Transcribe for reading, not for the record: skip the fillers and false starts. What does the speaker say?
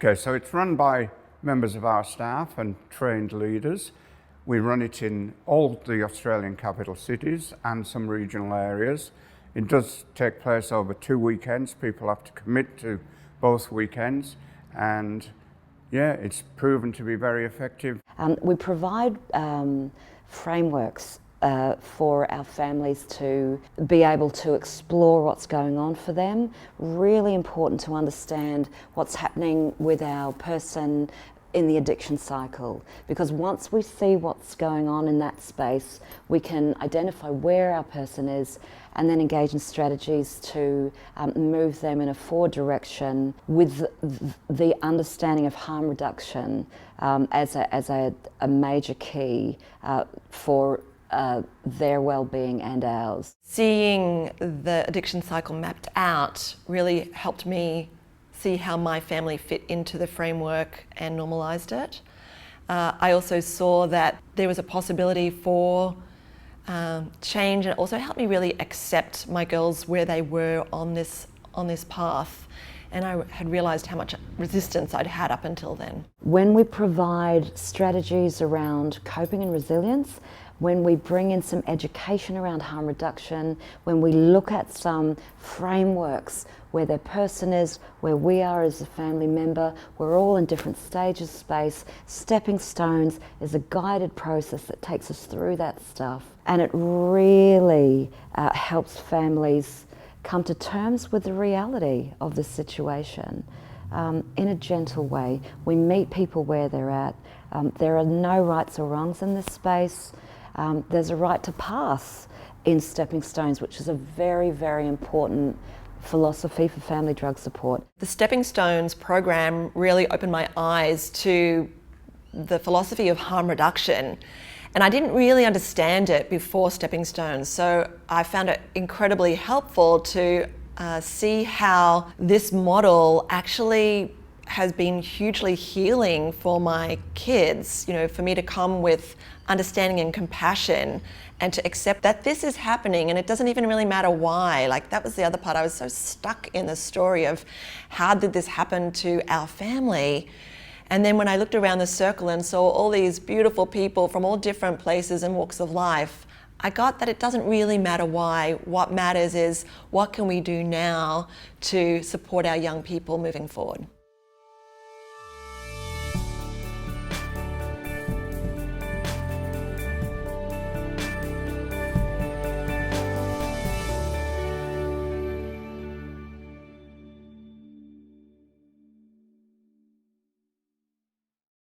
Okay, so it's run by members of our staff and trained leaders. We run it in all the Australian capital cities and some regional areas. It does take place over 2 weekends. People have to commit to both weekends, and yeah, it's proven to be very effective. We provide frameworks for our families to be able to explore what's going on for them. Really important to understand what's happening with our person in the addiction cycle, because once we see what's going on in that space, we can identify where our person is and then engage in strategies to move them in a forward direction with the understanding of harm reduction as a major key for their well-being and ours. Seeing the addiction cycle mapped out really helped me see how my family fit into the framework and normalised it. I also saw that there was a possibility for change, and it also helped me really accept my girls where they were on this path. And I had realised how much resistance I'd had up until then. When we provide strategies around coping and resilience, when we bring in some education around harm reduction, when we look at some frameworks where their person is, where we are as a family member, we're all in different stages of space. Stepping Stones is a guided process that takes us through that stuff. And it really helps families come to terms with the reality of the situation in a gentle way. We meet people where they're at. There are no rights or wrongs in this space. There's a right to pass in Stepping Stones, which is a very, very important philosophy for family drug support. The Stepping Stones program really opened my eyes to the philosophy of harm reduction. And I didn't really understand it before Stepping Stones, so I found it incredibly helpful to see how this model actually has been hugely healing for my kids. You know, for me to come with understanding and compassion and to accept that this is happening and it doesn't even really matter why. Like, that was the other part. I was so stuck in the story of how did this happen to our family? And then when I looked around the circle and saw all these beautiful people from all different places and walks of life, I got that it doesn't really matter why. What matters is what can we do now to support our young people moving forward.